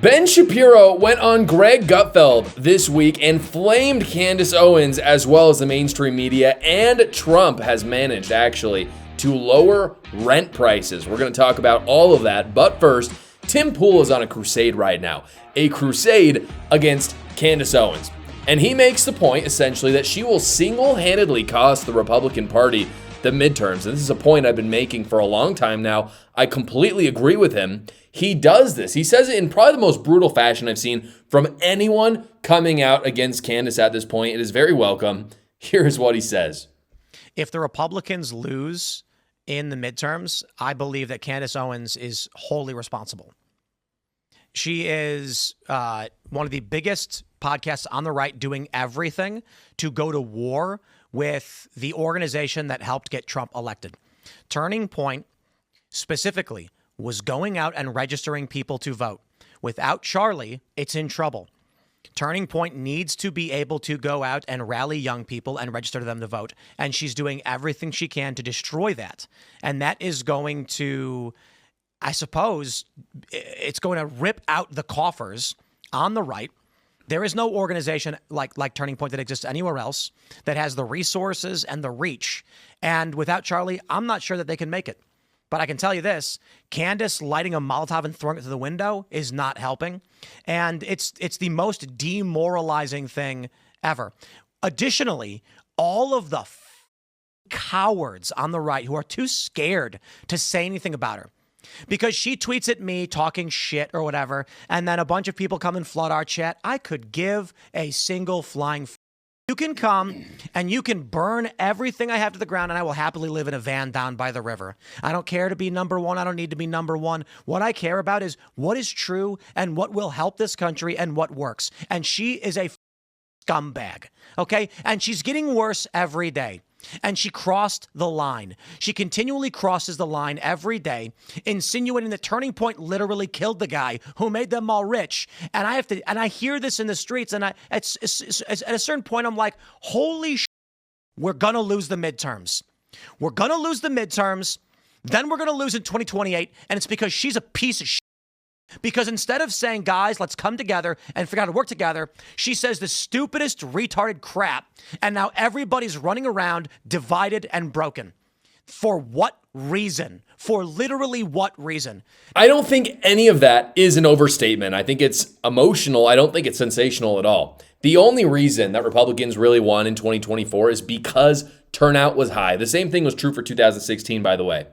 Ben Shapiro went on Greg Gutfeld this week and flamed Candace Owens as well as the mainstream media, and Trump has managed actually to lower rent prices. We're going to talk about all of that, but first, Tim Pool is on a crusade right now, a crusade against Candace Owens. And he makes the point essentially that she will single-handedly cost the Republican Party the midterms. And this is a point I've been making for a long time now. I completely agree with him. He does this. He says it in probably the most brutal fashion I've seen from anyone coming out against Candace at this point. It is very welcome. Here's what he says. If the Republicans lose in the midterms, I believe that Candace Owens is wholly responsible. She is one of the biggest podcasts on the right doing everything to go to war with the organization that helped get Trump elected. Turning Point specifically was going out and registering people to vote. Without Charlie, it's in trouble. Turning Point needs to be able to go out and rally young people and register them to vote. And she's doing everything she can to destroy that. And that is going to, I suppose, it's going to rip out the coffers on the right. There is no organization like Turning Point that exists anywhere else that has the resources and the reach. And without Charlie, I'm not sure that they can make it. But I can tell you this, Candace lighting a Molotov and throwing it through the window is not helping. And it's the most demoralizing thing ever. Additionally, all of the cowards on the right who are too scared to say anything about her, because she tweets at me talking shit or whatever, and then a bunch of people come and flood our chat. I could give a single flying f. You can come and you can burn everything I have to the ground, and I will happily live in a van down by the river. I don't care to be number one. I don't need to be number one. What I care about is what is true and what will help this country and what works. And she is a scumbag, okay? And she's getting worse every day. And she crossed the line. She continually crosses the line every day, insinuating that Turning Point literally killed the guy who made them all rich. And I hear this in the streets, and at a certain point, I'm like, holy shit, we're going to lose the midterms. We're going to lose the midterms. Then we're going to lose in 2028. And it's because she's a piece of shit. Because instead of saying, guys, let's come together and figure out how to work together, she says the stupidest retarded crap. And now everybody's running around divided and broken. For what reason? For literally what reason? I don't think any of that is an overstatement. I think it's emotional. I don't think it's sensational at all. The only reason that Republicans really won in 2024 is because turnout was high. The same thing was true for 2016, by the way.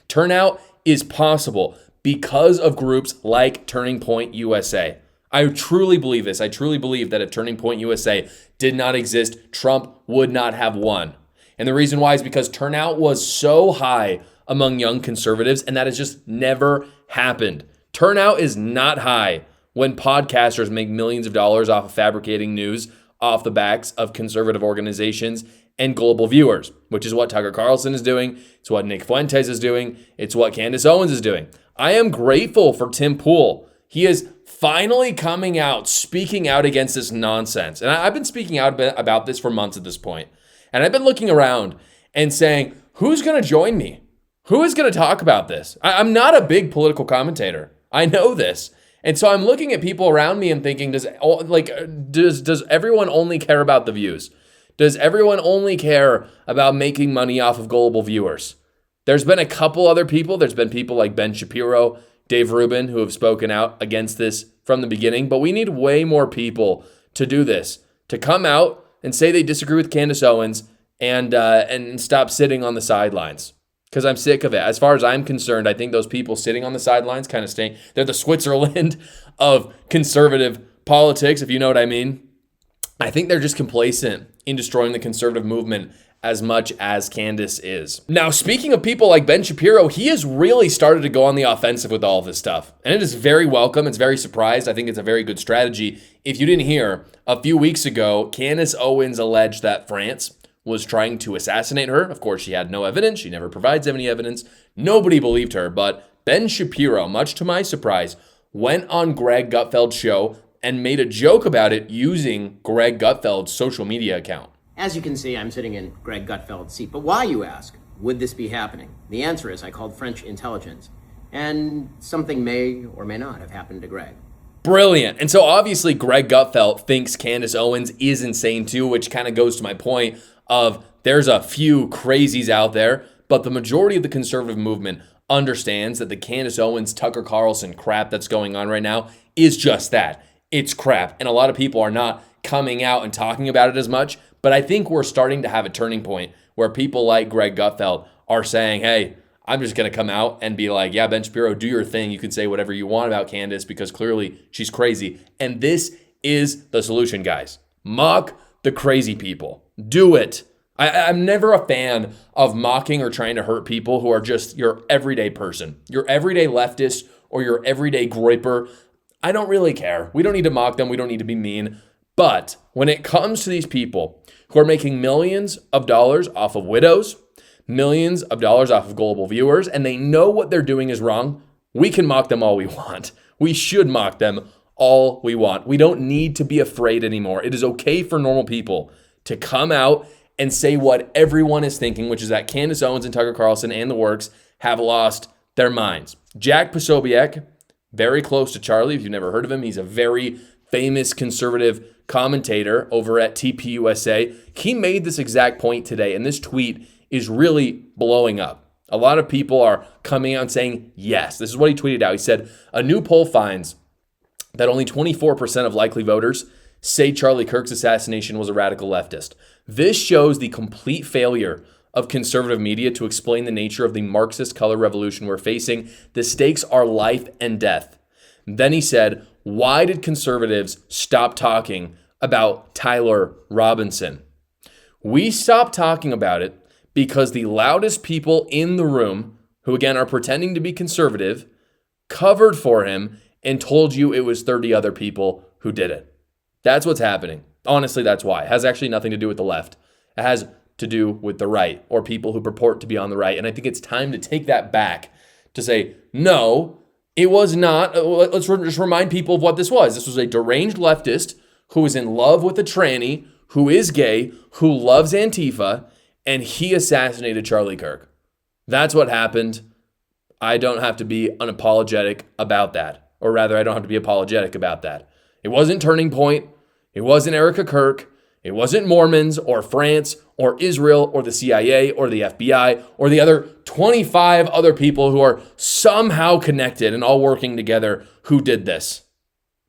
Turnout is possible because of groups like Turning Point USA. I truly believe this. I truly believe that if Turning Point USA did not exist, Trump would not have won. And the reason why is because turnout was so high among young conservatives, and that has just never happened. Turnout is not high when podcasters make millions of dollars off of fabricating news off the backs of conservative organizations and global viewers, which is what Tucker Carlson is doing. It's what Nick Fuentes is doing. It's what Candace Owens is doing. I am grateful for Tim Pool. He is finally coming out, speaking out against this nonsense. And I've been speaking out about this for months at this point. And I've been looking around and saying, who's going to join me? Who is going to talk about this? I'm not a big political commentator. I know this. And so I'm looking at people around me and thinking, does everyone only care about the views? Does everyone only care about making money off of global viewers? There's been a couple other people. There's been people like Ben Shapiro, Dave Rubin, who have spoken out against this from the beginning. But we need way more people to do this, to come out and say they disagree with Candace Owens and stop sitting on the sidelines. Because I'm sick of it. As far as I'm concerned, I think those people sitting on the sidelines kind of staying. They're the Switzerland of conservative politics, if you know what I mean. I think they're just complacent in destroying the conservative movement as much as Candace is. Now, speaking of people like Ben Shapiro, he has really started to go on the offensive with all of this stuff. And it is very welcome. It's very surprised. I think it's a very good strategy. If you didn't hear, a few weeks ago, Candace Owens alleged that France was trying to assassinate her. Of course, she had no evidence. She never provides any evidence. Nobody believed her. But Ben Shapiro, much to my surprise, went on Greg Gutfeld's show and made a joke about it using Greg Gutfeld's social media account. As you can see, I'm sitting in Greg Gutfeld's seat. But why, you ask, would this be happening? The answer is I called French intelligence, and something may or may not have happened to Greg. Brilliant. And so obviously Greg Gutfeld thinks Candace Owens is insane too, which kind of goes to my point of there's a few crazies out there, but the majority of the conservative movement understands that the Candace Owens, Tucker Carlson crap that's going on right now is just that. It's crap. And a lot of people are not coming out and talking about it as much, but I think we're starting to have a turning point where people like Greg Gutfeld are saying, hey, I'm just going to come out and be like, yeah, Ben Shapiro, do your thing. You can say whatever you want about Candace because clearly she's crazy. And this is the solution, guys. Mock the crazy people. Do it. I'm never a fan of mocking or trying to hurt people who are just your everyday person, your everyday leftist or your everyday groiper. I don't really care. We don't need to mock them. We don't need to be mean. But when it comes to these people who are making millions of dollars off of widows, millions of dollars off of global viewers, and they know what they're doing is wrong, we can mock them all we want. We should mock them all we want. We don't need to be afraid anymore. It is okay for normal people to come out and say what everyone is thinking, which is that Candace Owens and Tucker Carlson and the works have lost their minds. Jack Posobiec, very close to Charlie, if you've never heard of him, he's a very famous conservative commentator over at TPUSA. He made this exact point today, and this tweet is really blowing up. A lot of people are coming out and saying, yes, this is what he tweeted out. He said, a new poll finds that only 24% of likely voters say Charlie Kirk's assassination was a radical leftist. This shows the complete failure of conservative media to explain the nature of the Marxist color revolution we're facing. The stakes are life and death. Then he said, why did conservatives stop talking about Tyler Robinson? We stopped talking about it because the loudest people in the room, who again are pretending to be conservative, covered for him and told you it was 30 other people who did it. That's what's happening. Honestly, that's why. It has actually nothing to do with the left. It has to do with the right or people who purport to be on the right. And I think it's time to take that back to say, no, it was not. Let's just remind people of what this was. This was a deranged leftist who is in love with a tranny, who is gay, who loves Antifa, and he assassinated Charlie Kirk. That's what happened. I don't have to be unapologetic about that. Or rather, I don't have to be apologetic about that. It wasn't Turning Point. It wasn't Erica Kirk. It wasn't Mormons or France or Israel or the CIA or the FBI or the other 25 other people who are somehow connected and all working together who did this.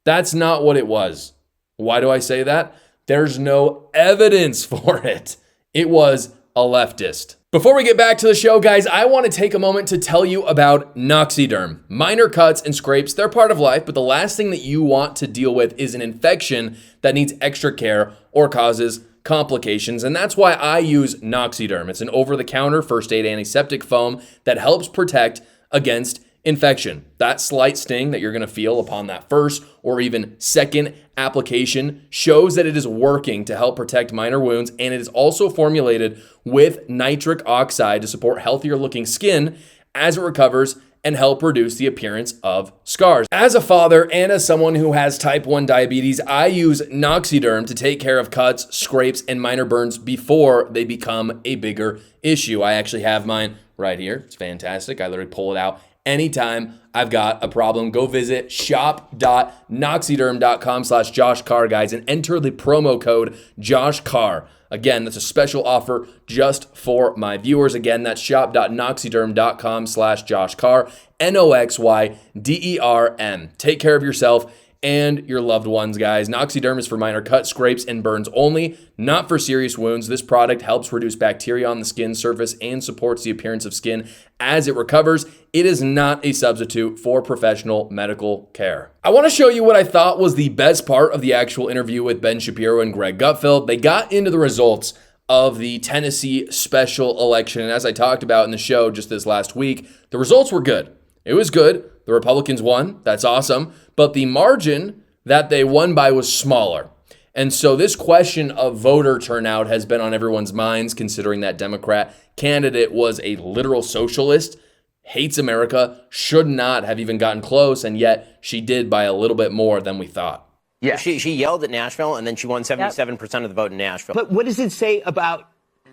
That's not what it was. Why do I say that? There's no evidence for it. It was a leftist. Before we get back to the show, guys, I want to take a moment to tell you about Noxiderm. Minor cuts and scrapes, they're part of life, but the last thing that you want to deal with is an infection that needs extra care or causes complications, and that's why I use Noxiderm. It's an over-the-counter first aid antiseptic foam that helps protect against infection. That slight sting that you're going to feel upon that first or even second application shows that it is working to help protect minor wounds, and it is also formulated with nitric oxide to support healthier looking skin as it recovers and help reduce the appearance of scars. As a father and as someone who has type 1 diabetes, I use Noxiderm to take care of cuts, scrapes, and minor burns before they become a bigger issue. I actually have mine right here. It's fantastic. I literally pull it out anytime I've got a problem. Go visit shop.noxiderm.com/Josh Carr, guys, and enter the promo code Josh Carr. Again, that's a special offer just for my viewers. Again, that's shop.noxiderm.com/Josh Carr, NOXYDERM. Take care of yourself and your loved ones, guys. Noxiderm is for minor cuts, scrapes, and burns only, not for serious wounds. This product helps reduce bacteria on the skin surface and supports the appearance of skin as it recovers. It is not a substitute for professional medical care. I want to show you what I thought was the best part of the actual interview with Ben Shapiro and Greg Gutfeld. They got into the results of the Tennessee special election, and as I talked about in the show just this last week, the results were good. It was good. The Republicans won. That's awesome. But the margin that they won by was smaller. And so this question of voter turnout has been on everyone's minds, considering that Democrat candidate was a literal socialist, hates America, should not have even gotten close, and yet she did by a little bit more than we thought. Yeah. She yelled at Nashville, and then she won 77% of the vote in Nashville. But what does it say about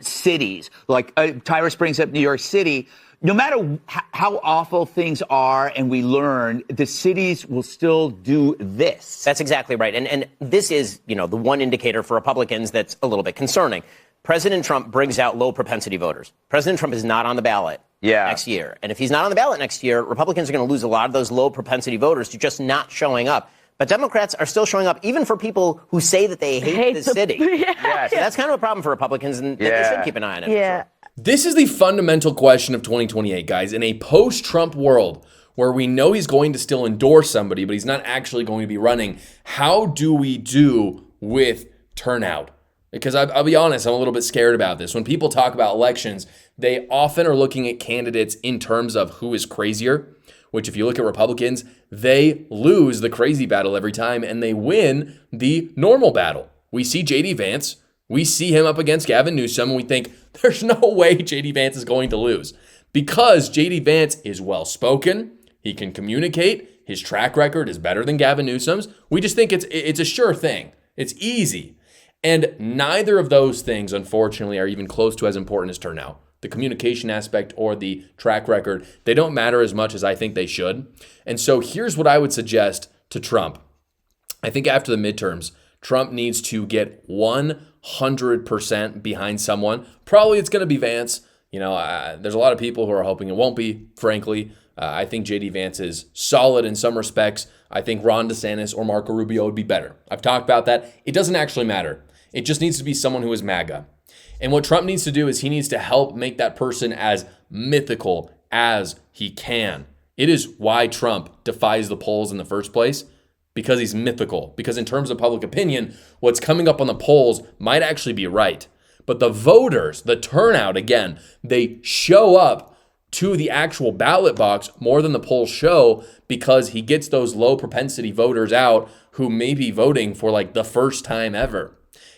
cities. Like Tyrus brings up New York City. No matter how awful things are and we learn, the cities will still do this. That's exactly right. And this is, the one indicator for Republicans that's a little bit concerning. President Trump brings out low propensity voters. President Trump is not on the ballot next year. And if he's not on the ballot next year, Republicans are going to lose a lot of those low propensity voters to just not showing up. But Democrats are still showing up, even for people who say that they hate the city. So that's kind of a problem for Republicans, and they should keep an eye on it. For sure. This is the fundamental question of 2028, guys. In a post-Trump world where we know he's going to still endorse somebody, but he's not actually going to be running, how do we do with turnout? Because I'll be honest, I'm a little bit scared about this. When people talk about elections, they often are looking at candidates in terms of who is crazier, which if you look at Republicans, they lose the crazy battle every time and they win the normal battle. We see J.D. Vance. We see him up against Gavin Newsom, and we think there's no way J.D. Vance is going to lose because J.D. Vance is well-spoken. He can communicate. His track record is better than Gavin Newsom's. We just think it's a sure thing. It's easy. And neither of those things, unfortunately, are even close to as important as turnout. The communication aspect or the track record, they don't matter as much as I think they should. And so here's what I would suggest to Trump. I think after the midterms, Trump needs to get 100% behind someone. Probably it's going to be Vance. There's a lot of people who are hoping it won't be, frankly. I think J.D. Vance is solid in some respects. I think Ron DeSantis or Marco Rubio would be better. I've talked about that. It doesn't actually matter. It just needs to be someone who is MAGA. And what Trump needs to do is he needs to help make that person as mythical as he can. It is why Trump defies the polls in the first place, because he's mythical. Because in terms of public opinion, what's coming up on the polls might actually be right. But the voters, the turnout, again, they show up to the actual ballot box more than the polls show because he gets those low propensity voters out who may be voting for like the first time ever.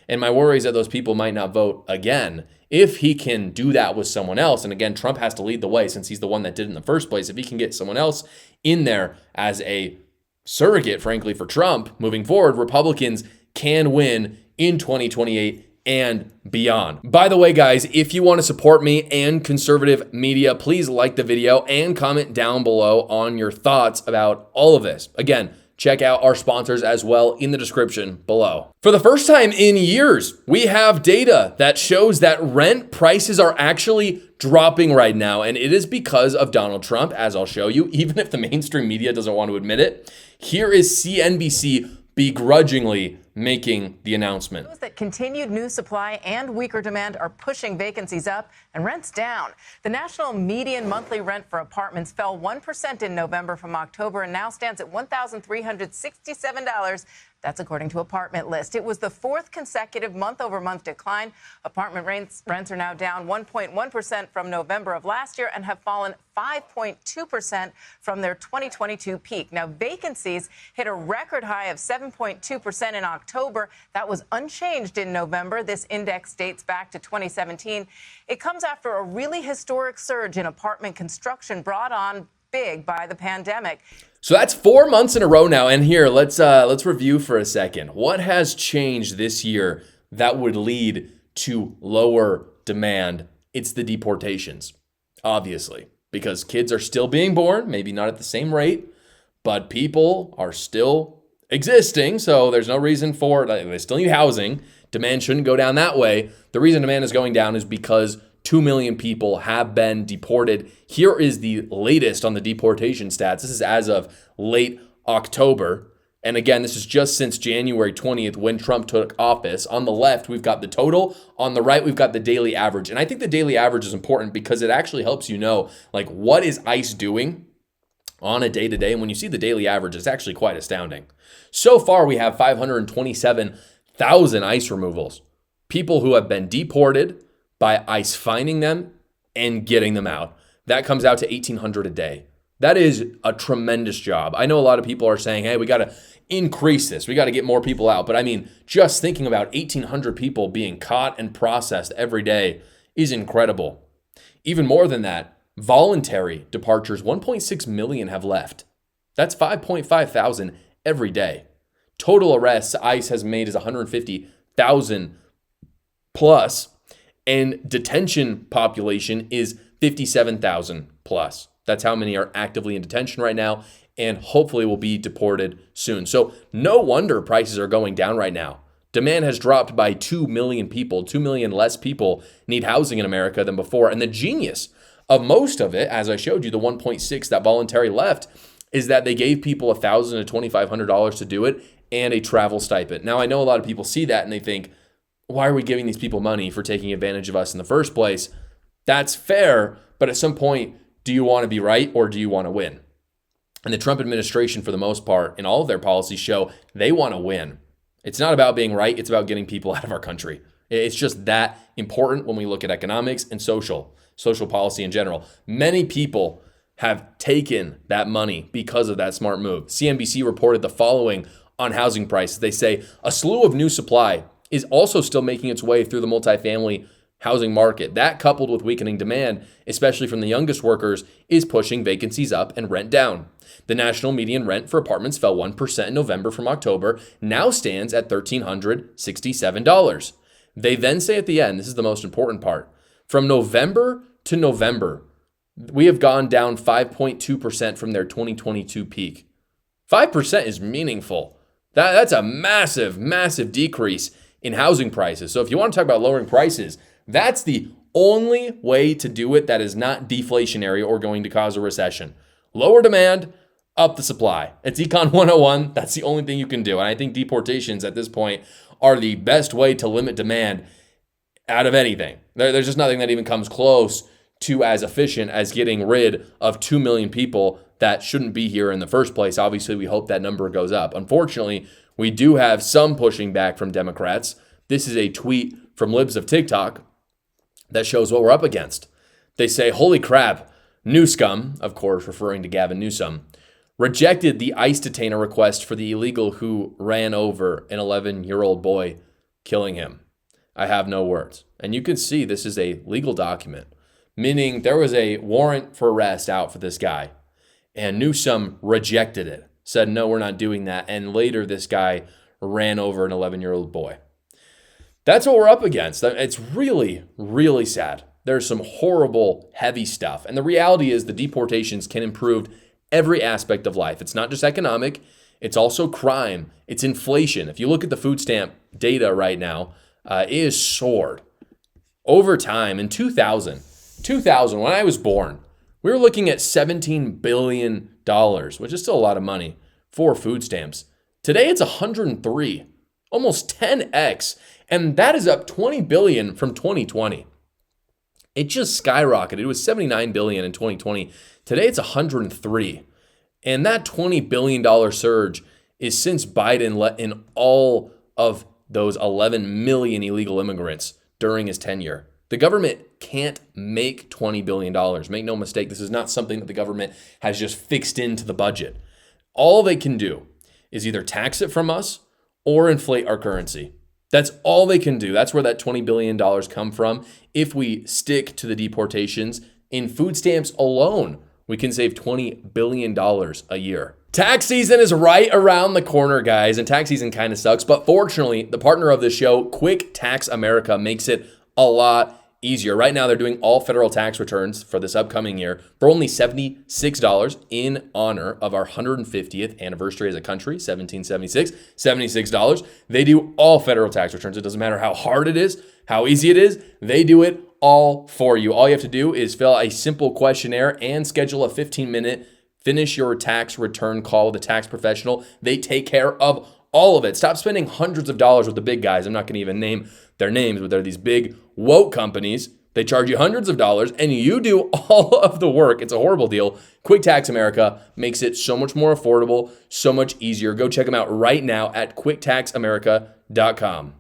And my worry is that those people might not vote again if he can do that with someone else. And again, Trump has to lead the way since he's the one that did it in the first place. If he can get someone else in there as a surrogate, frankly, for Trump moving forward, Republicans can win in 2028 and beyond. By the way, guys, if you want to support me and conservative media, please like the video and comment down below on your thoughts about all of this. Again, check out our sponsors as well in the description below. For the first time in years, we have data that shows that rent prices are actually dropping right now, and it is because of Donald Trump, as I'll show you, even if the mainstream media doesn't want to admit it. Here is CNBC begrudgingly making the announcement. That continued new supply and weaker demand are pushing vacancies up and rents down. The national median monthly rent for apartments fell 1% in November from October and now stands at $1,367. That's according to Apartment List. It was the fourth consecutive month-over-month decline. Apartment rents are now down 1.1% from November of last year and have fallen 5.2% from their 2022 peak. Now, vacancies hit a record high of 7.2% in October. That was unchanged in November. This index dates back to 2017. It comes after a really historic surge in apartment construction brought on big by the pandemic. So that's 4 months in a row now. And here, let's review for a second. What has changed this year that would lead to lower demand? It's the deportations, obviously, because kids are still being born, maybe not at the same rate, but people are still existing. So there's no reason for it. They still need housing. Demand shouldn't go down that way. The reason demand is going down is because 2 million people have been deported. Here is the latest on the deportation stats. This is as of late October. And again, this is just since January 20th when Trump took office. On the left, we've got the total. On the right, we've got the daily average. And I think the daily average is important because it actually helps you know, like, what is ICE doing on a day-to-day? And when you see the daily average, it's actually quite astounding. So far, we have 527,000 ICE removals. People who have been deported by ICE finding them and getting them out. That comes out to 1,800 a day. That is a tremendous job. I know a lot of people are saying, hey, we got to increase this. We got to get more people out. But I mean, just thinking about 1,800 people being caught and processed every day is incredible. Even more than that, voluntary departures, 1.6 million have left. That's 5.5 thousand every day. Total arrests ICE has made is 150,000 plus. and detention population is 57,000 plus. That's how many are actively in detention right now, and hopefully will be deported soon. So no wonder prices are going down right now. Demand has dropped by 2 million people. 2 million less people need housing in America than before. And the genius of most of it, as I showed you, the 1.6 that voluntary left, is that they gave people $1,000 to $2,500 to do it and a travel stipend. Now, I know a lot of people see that and they think, why are we giving these people money for taking advantage of us in the first place? That's fair, but at some point, do you want to be right or do you want to win? And the Trump administration, for the most part, in all of their policies show they want to win. It's not about being right. It's about getting people out of our country. It's just that important when we look at economics and social policy in general. Many people have taken that money because of that smart move. CNBC reported the following on housing prices. They say a slew of new supply is also still making its way through the multifamily housing market. That, coupled with weakening demand, especially from the youngest workers, is pushing vacancies up and rent down. The national median rent for apartments fell 1% in November from October, now stands at $1,367. They then say at the end, this is the most important part, from November to November, we have gone down 5.2% from their 2022 peak. 5% is meaningful. That's a massive, massive decrease in housing prices. So if you want to talk about lowering prices, that's the only way to do it that is not deflationary or going to cause a recession. Lower demand, up the supply. It's Econ 101. That's the only thing you can do. And I think deportations at this point are the best way to limit demand out of anything. There's just nothing that even comes close to as efficient as getting rid of 2 million people that shouldn't be here in the first place. Obviously, we hope that number goes up. Unfortunately, we do have some pushing back from Democrats. This is a tweet from Libs of TikTok that shows what we're up against. They say, holy crap, Newscum, of course, referring to Gavin Newsom, rejected the ICE detainer request for the illegal who ran over an 11-year-old boy, killing him. I have no words. And you can see this is a legal document, meaning there was a warrant for arrest out for this guy. And Newsom rejected it, said, no, we're not doing that. And later this guy ran over an 11-year-old boy. That's what we're up against. It's really, really sad. There's some horrible, heavy stuff. And the reality is the deportations can improve every aspect of life. It's not just economic. It's also crime. It's inflation. If you look at the food stamp data right now, it is soared. Over time, in 2000, when I was born, we were looking at $17 billion, which is still a lot of money for food stamps. Today, it's 103, almost 10x. And that is up $20 billion from 2020. It just skyrocketed. It was $79 billion in 2020. Today it's 103. And that $20 billion surge is since Biden let in all of those 11 million illegal immigrants during his tenure. The government can't make $20 billion. Make no mistake, this is not something that the government has just fixed into the budget. All they can do is either tax it from us or inflate our currency. That's all they can do. That's where that $20 billion come from. If we stick to the deportations, in food stamps alone, we can save $20 billion a year. Tax season is right around the corner, guys, and tax season kind of sucks. But fortunately, the partner of the show, Quick Tax America, makes it a lot easier. Right now, they're doing all federal tax returns for this upcoming year for only $76 in honor of our 150th anniversary as a country, 1776, $76. They do all federal tax returns. It doesn't matter how hard it is, how easy it is. They do it all for you. All you have to do is fill out a simple questionnaire and schedule a 15-minute finish your tax return call with a tax professional. They take care of all of it. Stop spending hundreds of dollars with the big guys. I'm not going to even name their names, but they're these big woke companies. They charge you hundreds of dollars and you do all of the work. It's a horrible deal. Quick Tax America makes it so much more affordable, so much easier. Go check them out right now at quicktaxamerica.com.